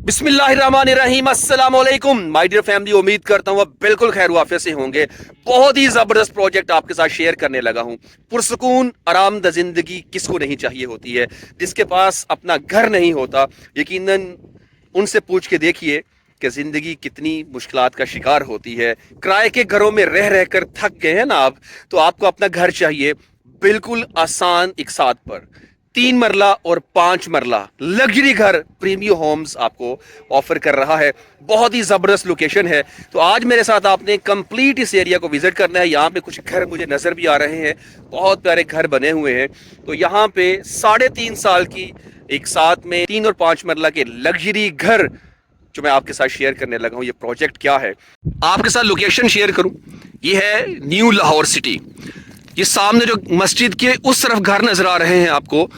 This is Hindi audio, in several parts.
बिस्मिल्लाहिर्रहमानिर्रहीम, अस्सलाम वालेकुम माय डियर फैमिली। उम्मीद करता हूँ आप बिल्कुल खैर वाफियत से होंगे। बहुत ही ज़बरदस्त प्रोजेक्ट आपके साथ शेयर करने लगा हूँ। पुरसुकून आरामदा ज़िंदगी किसको नहीं चाहिए होती है, जिसके पास अपना घर नहीं होता। यकीनन उनसे पूछ के देखिए कि ज़िंदगी कितनी मुश्किलात का शिकार होती है। किराए के घरों में रह रह कर थक गए हैं ना आप, तो आपको अपना घर चाहिए बिल्कुल आसान इकसात पर। 3 मरला और 5 मरला लग्जरी घर प्रीमियम होम्स आपको ऑफर कर रहा है। बहुत ही जबरदस्त लोकेशन है। तो आज मेरे साथ आपने कंप्लीट इस एरिया को विजिट करना है। यहाँ पे कुछ घर मुझे नजर भी आ रहे हैं, बहुत प्यारे घर बने हुए हैं। तो यहाँ पे 3.5 साल की एक साथ में 3 और 5 मरला के लग्जरी घर जो मैं आपके साथ शेयर करने लगा हूँ। ये प्रोजेक्ट क्या है, आपके साथ लोकेशन शेयर करूं। ये है न्यू लाहौर सिटी। ये सामने जो मस्जिद के उस तरफ घर नजर आ रहे हैं आपको,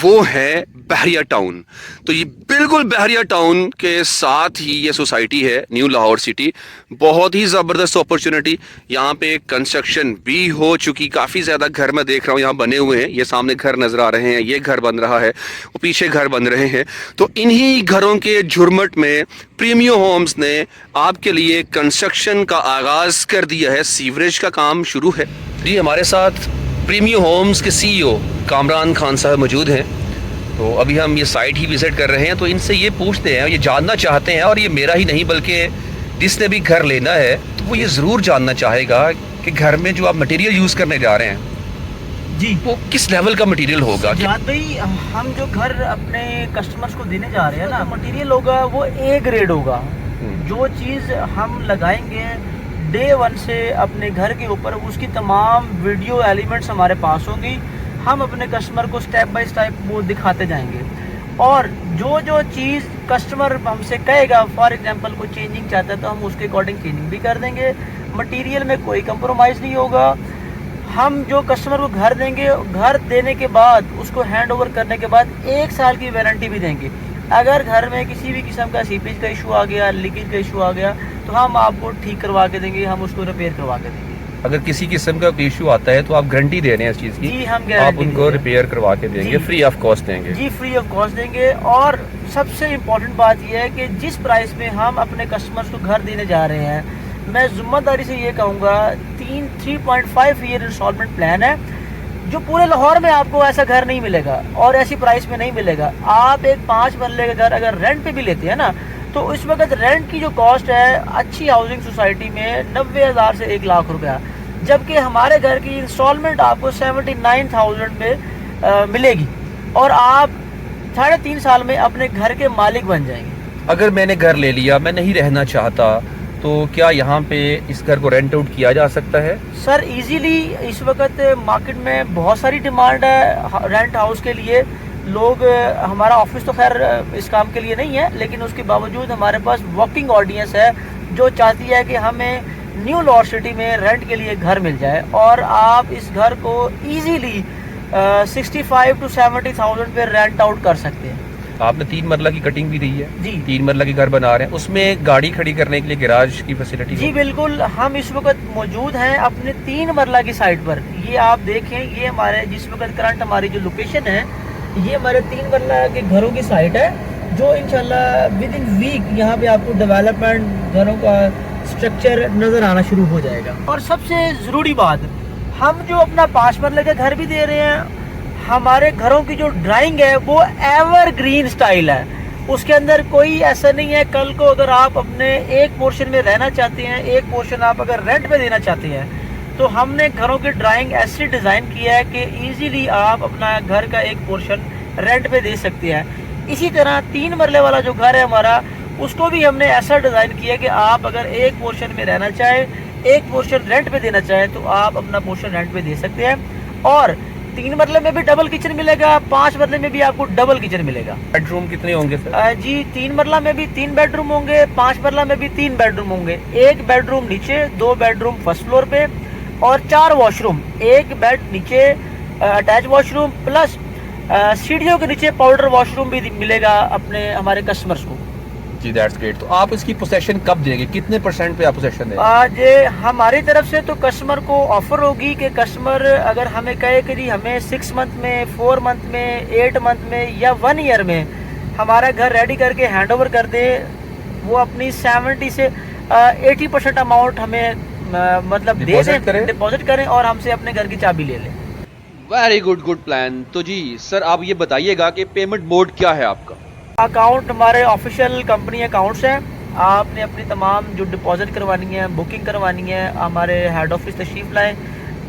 वो है बहरिया टाउन। तो ये बिल्कुल बहरिया टाउन के साथ ही ये सोसाइटी है न्यू लाहौर सिटी। बहुत ही ज़बरदस्त अपॉर्चुनिटी। यहाँ पे कंस्ट्रक्शन भी हो चुकी, काफ़ी ज़्यादा घर मैं देख रहा हूँ यहाँ बने हुए हैं। ये सामने घर नज़र आ रहे हैं, ये घर बन रहा है, वो पीछे घर बन रहे हैं। तो इन्हीं घरों के झुरमट में प्रीमियम होम्स ने आपके लिए कंस्ट्रक्शन का आगाज़ कर दिया है। सीवरेज का काम शुरू है जी। हमारे साथ प्रीमियम होम्स के सीईओ कामरान खान साहब मौजूद हैं। तो अभी हम ये साइट ही विज़िट कर रहे हैं, तो इनसे ये पूछते हैं, ये जानना चाहते हैं, और ये मेरा ही नहीं बल्कि जिसने भी घर लेना है तो वो ये ज़रूर जानना चाहेगा कि घर में जो आप मटेरियल यूज़ करने जा रहे हैं जी वो किस लेवल का मटेरियल होगा। जाद भाई, हम जो घर अपने कस्टमर्स को देने जा रहे हैं ना, मटेरियल होगा वो ए ग्रेड होगा। जो चीज़ हम लगाएंगे डे वन से अपने घर के ऊपर, उसकी तमाम वीडियो एलिमेंट्स हमारे पास होंगी। हम अपने कस्टमर को स्टेप बाय स्टेप वो दिखाते जाएंगे, और जो जो चीज़ कस्टमर हमसे कहेगा, फॉर एग्जांपल कोई चेंजिंग चाहता है तो हम उसके अकॉर्डिंग चेंजिंग भी कर देंगे। मटेरियल में कोई कंप्रोमाइज़ नहीं होगा। हम जो कस्टमर को घर देंगे, घर देने के बाद उसको हैंड ओवर करने के बाद 1 साल की वारंटी भी देंगे। अगर घर में किसी भी किस्म का सीपेज का इशू आ गया, लीकेज का इशू आ गया, तो हम आपको ठीक करवा के देंगे, हम उसको रिपेयर करवा के देंगे। अगर किसी किस्म का कोई इशू आता है तो आप गारंटी दे रहे हैं इस चीज़ की? जी, हम आप उनको रिपेयर करवा के देंगे, फ्री ऑफ कॉस्ट देंगे? जी, फ्री ऑफ कॉस्ट देंगे। और सबसे इम्पोर्टेंट बात यह है कि जिस प्राइस में हम अपने कस्टमर्स को घर देने जा रहे हैं, मैं जिम्मेदारी से ये कहूँगा 3.5 ईयर इंस्टॉलमेंट प्लान है, जो पूरे लाहौर में आपको ऐसा घर नहीं मिलेगा और ऐसी प्राइस में नहीं मिलेगा। आप एक 5 मरले का घर अगर रेंट पे भी लेते हैं ना, तो इस वक्त रेंट की जो कॉस्ट है अच्छी हाउसिंग सोसाइटी में 90,000 से 1 लाख रुपया, जबकि हमारे घर की इंस्टॉलमेंट आपको 79,000 में मिलेगी, और आप 3.5 साल में अपने घर के मालिक बन जाएंगे। अगर मैंने घर ले लिया, मैं नहीं रहना चाहता, तो क्या यहाँ पे इस घर को रेंट आउट किया जा सकता है? सर इजीली इस वक्त मार्केट में बहुत सारी डिमांड है रेंट हाउस के लिए। लोग, हमारा ऑफिस तो खैर इस काम के लिए नहीं है, लेकिन उसके बावजूद हमारे पास वॉकिंग ऑडियंस है जो चाहती है कि हमें न्यू लाहौर सिटी में रेंट के लिए घर मिल जाए, और आप इस घर को इजीली 65 to 70,000 पे रेंट आउट कर सकते हैं। आपने 3 मरला की कटिंग भी दी है जी, 3 मरला की घर बना रहे हैं, उसमें गाड़ी खड़ी करने के लिए गैराज की फैसिलिटी? जी बिल्कुल। हम इस वक्त मौजूद हैं अपने 3 मरला की साइट पर। ये आप देखें, ये हमारे जिस वक्त करंट हमारी जो लोकेशन है, ये हमारे 3 मरला के घरों की साइट है, जो इंशाल्लाह विद इन वीक यहाँ पे आपको डेवलपमेंट, घरों का स्ट्रक्चर नज़र आना शुरू हो जाएगा। और सबसे ज़रूरी बात, हम जो अपना 5 मरले का घर भी दे रहे हैं, हमारे घरों की जो ड्राइंग है वो एवरग्रीन स्टाइल है। उसके अंदर कोई ऐसा नहीं है कल को अगर आप अपने एक पोर्शन में रहना चाहते हैं, एक पोर्शन आप अगर रेंट पे देना चाहते हैं, तो हमने घरों की ड्राइंग ऐसे डिज़ाइन किया है कि इजीली आप अपना घर का एक पोर्शन रेंट पे दे सकते हैं। इसी तरह 3 मरले वाला जो घर है हमारा, उसको भी हमने ऐसा डिज़ाइन किया है कि आप अगर एक पोर्शन में रहना चाहें, एक पोर्शन रेंट पे देना चाहें, तो आप अपना पोर्शन रेंट पे दे सकते हैं। और 3 मरले में भी डबल किचन मिलेगा, 5 मरले में भी आपको डबल किचन मिलेगा। बेडरूम कितने होंगे सर? जी, 3 मरला में भी 3 बेडरूम होंगे, 5 मरला में भी 3 बेडरूम होंगे। 1 बेडरूम नीचे, 2 बेडरूम फर्स्ट फ्लोर पे, और 4 वॉशरूम। 1 बेड नीचे अटैच वॉशरूम, प्लस सीढ़ियों के नीचे पाउडर वॉशरूम भी मिलेगा अपने हमारे कस्टमर्स को। जी, दैट्स ग्रेट। तो आप इसकी पोसेशन कब देंगे, कितने % पे आप पोसेशन देंगे? आज हमारी तरफ से तो कस्टमर को ऑफर होगी कि कस्टमर अगर हमें कहे कि जी हमें 6 मंथ में, 4 मंथ में, 8 मंथ में या 1 ईयर में हमारा घर रेडी करके हैंड ओवर कर दे, वो अपनी 70 से 80% अमाउंट हमें मतलब दे डिपॉजिट करें। दें, डिपॉजिट करें और हमसे अपने घर की चाबी ले लें। Very good, good plan. तो जी सर आप ये बताइएगा कि पेमेंट मोड क्या है आपका? अकाउंट हमारे ऑफिशियल कंपनी अकाउंट्स हैं। आपने अपनी तमाम जो डिपॉजिट करवानी है, बुकिंग करवानी है, हमारे हेड ऑफिस तशरीफ़ लाएँ,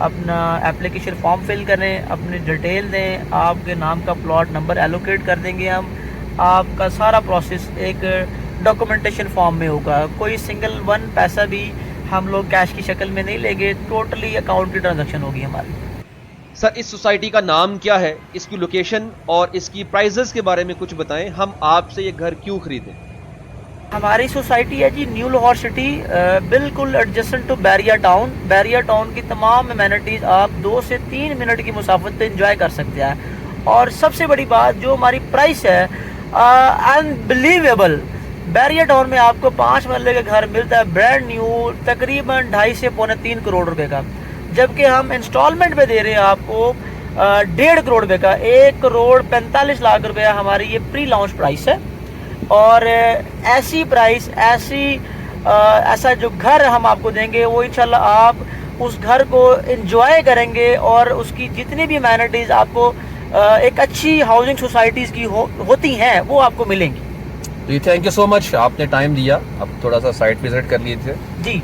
अपना एप्लीकेशन फॉर्म फिल करें, अपनी डिटेल दें, आपके नाम का प्लॉट नंबर एलोकेट कर देंगे हम। आपका सारा प्रोसेस एक डॉक्यूमेंटेशन फॉर्म में होगा, कोई सिंगल वन पैसा भी हम लोग कैश की शक्ल में नहीं लेंगे, टोटली अकाउंट की ट्रांजैक्शन होगी हमारी। सर इस सोसाइटी का नाम क्या है, इसकी लोकेशन और इसकी प्राइजेस के बारे में कुछ बताएं, हम आपसे ये घर क्यों खरीदें? हमारी सोसाइटी है जी न्यू लाहौर सिटी, बिल्कुल adjacent to Bahria town. Bahria town की तमाम अमेनिटीज़ आप 2 से 3 मिनट की मुसाफत पे इंजॉय कर सकते हैं। और सबसे बड़ी बात जो हमारी प्राइस है अनबिलीवेबल। बैरिया टाउन में आपको 5 मरले का घर मिलता है ब्रांड न्यू, तकरीबन 2.5 से पौने 3 करोड़ रुपए का, जबकि हम इंस्टॉलमेंट पे दे रहे हैं आपको 1.5 करोड़ रुपए का। 1 करोड़ 45 लाख रुपया हमारी ये प्री लॉन्च प्राइस है। और ऐसी प्राइस, ऐसा जो घर हम आपको देंगे वो इंशाल्लाह आप उस घर को एंजॉय करेंगे और उसकी जितनी भी अमेनिटीज़ आपको एक अच्छी हाउसिंग सोसाइटीज़ की होती हैं वो आपको मिलेंगी। जी थैंक यू सो मच, आपने टाइम दिया। अब थोड़ा सा साइट विजिट कर लीजिए जी।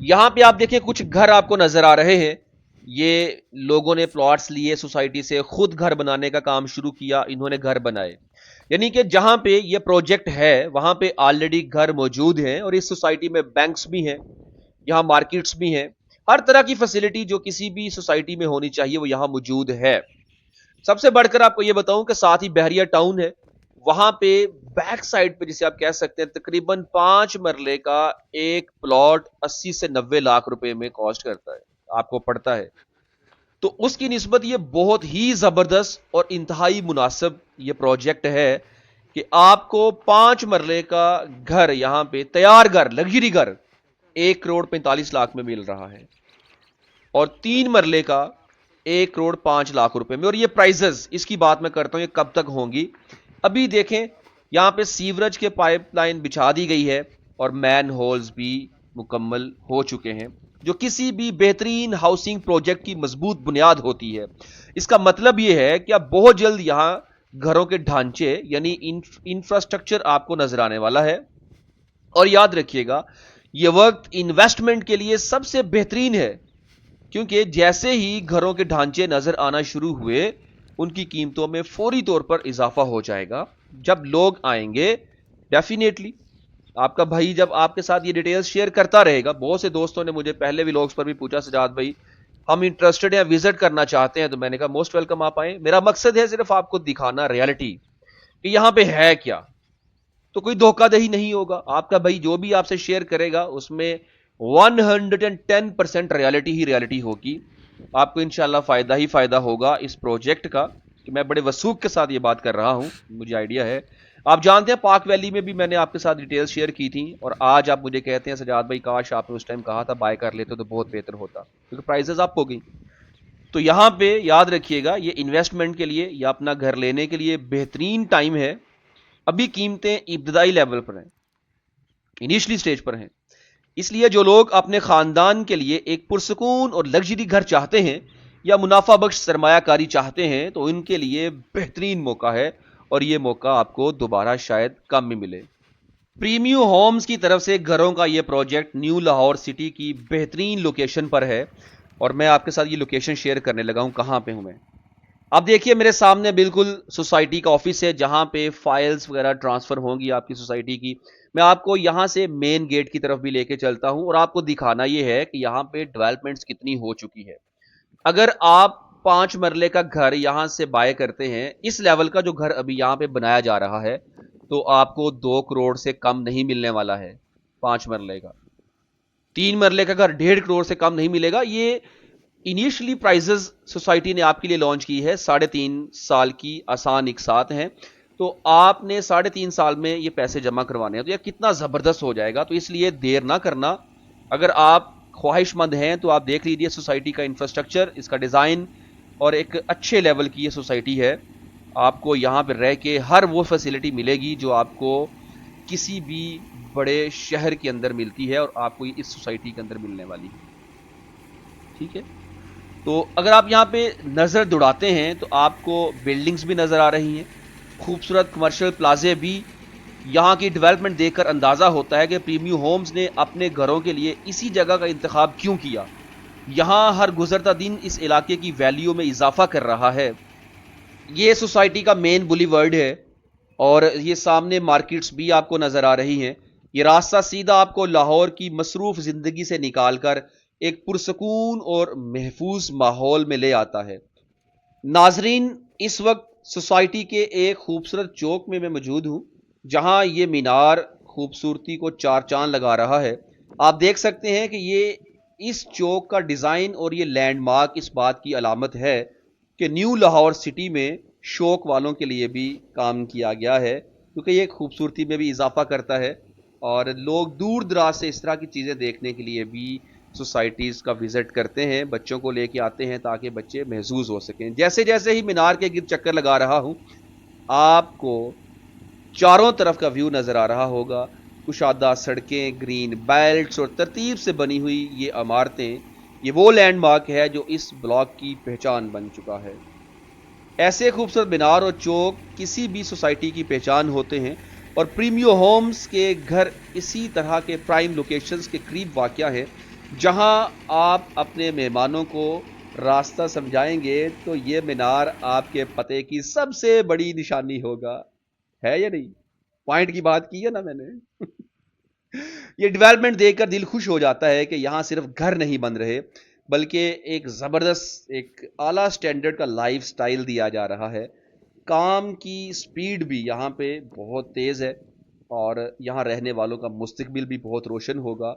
यहाँ पे आप देखिए कुछ घर आपको नजर आ रहे हैं। ये लोगों ने प्लॉट्स लिए सोसाइटी से, खुद घर बनाने का काम शुरू किया, इन्होंने घर बनाए। यानी कि जहां पे ये प्रोजेक्ट है वहां पे ऑलरेडी घर मौजूद हैं और इस सोसाइटी में बैंक्स भी हैं, यहाँ मार्केट्स भी हैं, हर तरह की फैसिलिटी जो किसी भी सोसाइटी में होनी चाहिए वो यहाँ मौजूद है। सबसे बढ़कर आपको ये बताऊं कि साथ ही बहरिया टाउन है, वहां पे बैक साइड पे जिसे आप कह सकते हैं तकरीबन 5 मरले का एक प्लॉट 80 से 90 लाख रुपए में कॉस्ट करता है, आपको पड़ता है। तो उसकी निस्बत ये बहुत ही जबरदस्त और इंतहाई मुनासिब ये प्रोजेक्ट है कि आपको 5 मरले का घर यहां पे तैयार घर, लग्जरी घर 1 करोड़ 45 लाख में मिल रहा है और 3 मरले का 1 करोड़ 5 लाख रुपए में। और ये प्राइजेस, इसकी बात मैं करता हूं ये कब तक होंगी। अभी देखें यहां पे सीवरेज के पाइपलाइन बिछा दी गई है और मैन होल्स भी मुकम्मल हो चुके हैं, जो किसी भी बेहतरीन हाउसिंग प्रोजेक्ट की मजबूत बुनियाद होती है। इसका मतलब यह है कि अब बहुत जल्द यहां घरों के ढांचे यानी इंफ्रास्ट्रक्चर आपको नजर आने वाला है। और याद रखिएगा यह वक्त इन्वेस्टमेंट के लिए सबसे बेहतरीन है, क्योंकि जैसे ही घरों के ढांचे नजर आना शुरू हुए उनकी कीमतों में फौरी तौर पर इजाफा हो जाएगा। जब लोग आएंगे डेफिनेटली आपका भाई जब आपके साथ ये डिटेल्स शेयर करता रहेगा। बहुत से दोस्तों ने मुझे पहले व्लॉग्स पर भी पूछा, सजाद भाई हम इंटरेस्टेड हैं, विजिट करना चाहते हैं, तो मैंने कहा मोस्ट वेलकम, आप आए। मेरा मकसद है सिर्फ आपको दिखाना रियलिटी कि यहां पे है क्या, तो कोई धोखाधड़ी नहीं होगा। आपका भाई जो भी आपसे शेयर करेगा उसमें 110% रियलिटी ही रियलिटी होगी। आपको इंशाल्लाह फायदा ही फायदा होगा इस प्रोजेक्ट का, कि मैं बड़े वसूख के साथ ये बात कर रहा हूं, मुझे आइडिया है। आप जानते हैं पाक वैली में भी मैंने आपके साथ डिटेल्स शेयर की थी और आज आप मुझे कहते हैं सजाद भाई काश आपने उस टाइम कहा था बाय कर लेते तो बहुत बेहतर होता, क्योंकि प्राइसेस अप हो गई। तो यहां पे याद रखिएगा ये इन्वेस्टमेंट के लिए या अपना घर लेने के लिए बेहतरीन टाइम है। अभी कीमतें इब्तदाई लेवल पर हैं, इनिशियली स्टेज पर हैं, इसलिए जो लोग अपने खानदान के लिए एक पुरसकून और लग्जरी घर चाहते हैं या मुनाफा बख्श सरमायाकारी चाहते हैं तो उनके लिए बेहतरीन मौका है और यह मौका आपको दोबारा शायद कम में मिले। प्रीमियम होम्स की तरफ से घरों का यह प्रोजेक्ट न्यू लाहौर सिटी की बेहतरीन लोकेशन पर है और मैं आपके साथ ये लोकेशन शेयर करने लगा हूं। कहां पे हूं मैं, आप देखिए मेरे सामने बिल्कुल सोसाइटी का ऑफिस है जहां पे फाइल्स वगैरह ट्रांसफर होंगी आपकी सोसाइटी की। मैं आपको यहां से मेन गेट की तरफ भी लेके चलता हूं और आपको दिखाना यह है कि यहां पे डेवलपमेंट्स कितनी हो चुकी है। अगर आप 5 मरले का घर यहां से बाय करते हैं, इस लेवल का जो घर अभी यहां पे बनाया जा रहा है, तो आपको 2 करोड़ से कम नहीं मिलने वाला है 5 मरले का। 3 मरले का घर 1.5 करोड़ से कम नहीं मिलेगा। ये इनिशियली प्राइजेस सोसाइटी ने आपके लिए लॉन्च की है, 3.5 साल की आसान एक साथ हैं, तो आपने 3.5 साल में ये पैसे जमा करवाने हैं, तो यार कितना जबरदस्त हो जाएगा। तो इसलिए देर ना करना, अगर आप ख्वाहिशमंद हैं तो आप देख लीजिए सोसाइटी का इंफ्रास्ट्रक्चर, इसका डिजाइन और एक अच्छे लेवल की ये सोसाइटी है। आपको यहाँ पर रह के हर वो फैसिलिटी मिलेगी जो आपको किसी भी बड़े शहर के अंदर मिलती है और आपको इस सोसाइटी के अंदर मिलने वाली है। ठीक है, तो अगर आप यहाँ पे नज़र दौड़ाते हैं तो आपको बिल्डिंग्स भी नज़र आ रही हैं, खूबसूरत कमर्शियल प्लाजे भी। यहाँ की डेवलपमेंट देखकर अंदाज़ा होता है कि प्रीमियम होम्स ने अपने घरों के लिए इसी जगह का इंतखाब क्यों किया। यहाँ हर गुजरता दिन इस इलाके की वैल्यू में इजाफा कर रहा है। ये सोसाइटी का मेन बुलीवर्ड है और ये सामने मार्केट्स भी आपको नज़र आ रही हैं। ये रास्ता सीधा आपको लाहौर की मसरूफ़ ज़िंदगी से निकाल कर एक पुरसकून और महफूज माहौल में ले आता है। नाजरीन, इस वक्त सोसाइटी के एक खूबसूरत चौक में मैं मौजूद हूँ, जहाँ ये मीनार खूबसूरती को चार चांद लगा रहा है। आप देख सकते हैं कि ये इस चौक का डिज़ाइन और ये लैंडमार्क इस बात की अलामत है कि न्यू लाहौर सिटी में शौक वालों के लिए भी काम किया गया है, क्योंकि ये खूबसूरती में भी इजाफा करता है और लोग दूर दराज से इस तरह की चीज़ें देखने के लिए भी सोसाइटीज़ का विज़िट करते हैं, बच्चों को लेके आते हैं ताकि बच्चे महसूस हो सकें। जैसे जैसे ही मीनार के गिर्द चक्कर लगा रहा हूँ, आपको चारों तरफ का व्यू नज़र आ रहा होगा। कुशादा सड़कें, ग्रीन बेल्ट्स और तरतीब से बनी हुई ये इमारतें, ये वो लैंडमार्क है जो इस ब्लॉक की पहचान बन चुका है। ऐसे खूबसूरत मीनार और चौक किसी भी सोसाइटी की पहचान होते हैं और प्रीमियम होम्स के घर इसी तरह के प्राइम लोकेशंस के करीब वाक़या है, जहां आप अपने मेहमानों को रास्ता समझाएंगे तो ये मीनार आपके पते की सबसे बड़ी निशानी होगा। है या नहीं? पॉइंट की बात की है ना मैंने। ये डेवलपमेंट देखकर दिल खुश हो जाता है कि यहाँ सिर्फ घर नहीं बन रहे, बल्कि एक ज़बरदस्त, एक आला स्टैंडर्ड का लाइफ स्टाइल दिया जा रहा है। काम की स्पीड भी यहाँ पे बहुत तेज़ है और यहाँ रहने वालों का मुस्तकबिल भी बहुत रोशन होगा।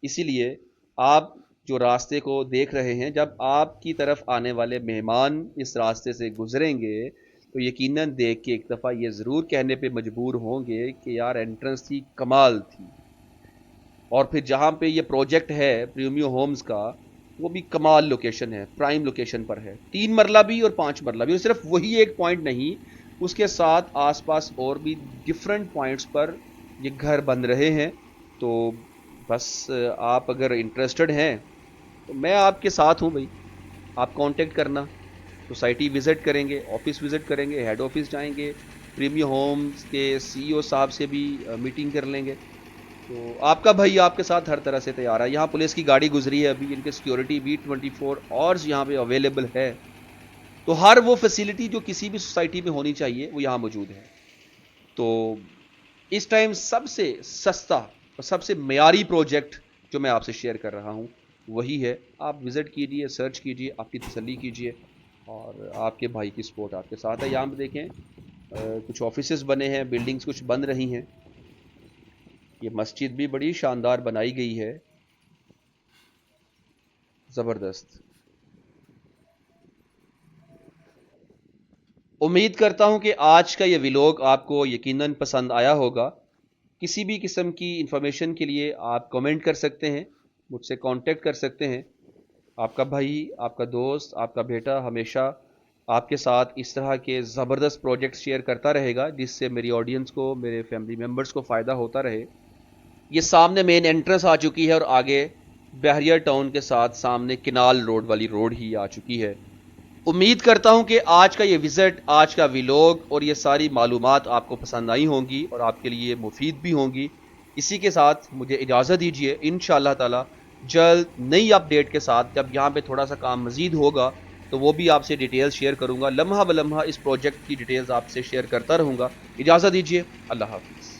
इसीलिए आप जो रास्ते को देख रहे हैं, जब आपकी तरफ आने वाले मेहमान इस रास्ते से गुजरेंगे तो यकीनन देख के एक दफ़ा ये ज़रूर कहने पे मजबूर होंगे कि यार एंट्रेंस थी, कमाल थी। और फिर जहाँ पे ये प्रोजेक्ट है प्रीमियम होम्स का, वो भी कमाल लोकेशन है, प्राइम लोकेशन पर है, 3 मरला भी और 5 मरला भी। और सिर्फ वही एक पॉइंट नहीं, उसके साथ आसपास और भी डिफरेंट पॉइंट्स पर ये घर बन रहे हैं। तो बस आप अगर इंटरेस्टेड हैं तो मैं आपके साथ हूँ भाई। आप कांटेक्ट करना, सोसाइटी विज़िट करेंगे, ऑफिस विज़िट करेंगे, हेड ऑफिस जाएंगे, प्रीमियम होम्स के सीईओ साहब से भी मीटिंग कर लेंगे। तो आपका भाई आपके साथ हर तरह से तैयार है। यहाँ पुलिस की गाड़ी गुजरी है अभी, इनके सिक्योरिटी भी 24 आवर्स यहाँ पे अवेलेबल है। तो हर वो फैसिलिटी जो किसी भी सोसाइटी में होनी चाहिए वो यहाँ मौजूद है। तो इस टाइम सबसे सस्ता और सबसे मयारी प्रोजेक्ट जो मैं आपसे शेयर कर रहा हूँ वही है। आप विज़िट कीजिए, सर्च कीजिए, आपकी तसल्ली कीजिए और आपके भाई की सपोर्ट आपके साथ है। यहाँ पे देखें कुछ ऑफिसेस बने हैं, बिल्डिंग्स कुछ बन रही हैं। ये मस्जिद भी बड़ी शानदार बनाई गई है, ज़बरदस्त। उम्मीद करता हूं कि आज का ये व्लॉग आपको यकीनन पसंद आया होगा। किसी भी किस्म की इंफॉर्मेशन के लिए आप कमेंट कर सकते हैं, मुझसे कांटेक्ट कर सकते हैं। आपका भाई, आपका दोस्त, आपका बेटा हमेशा आपके साथ इस तरह के ज़बरदस्त प्रोजेक्ट्स शेयर करता रहेगा, जिससे मेरी ऑडियंस को, मेरे फैमिली मेम्बर्स को फ़ायदा होता रहे। ये सामने मेन एंट्रेंस आ चुकी है और आगे बहरिया टाउन के साथ सामने किनाल रोड वाली रोड ही आ चुकी है। उम्मीद करता हूं कि आज का ये विज़िट, आज का व्लॉग और ये सारी मालूमात आपको पसंद आई होंगी और आपके लिए मुफीद भी होंगी। इसी के साथ मुझे इजाज़त दीजिए। इंशाअल्लाह ताला जल्द नई अपडेट के साथ, जब यहाँ पे थोड़ा सा काम मज़ीद होगा तो वो भी आपसे डिटेल्स शेयर करूँगा। लम्हा ब लम्हा इस प्रोजेक्ट की डिटेल्स आपसे शेयर करता रहूँगा। इजाज़त दीजिए, अल्लाह हाफ़िज़।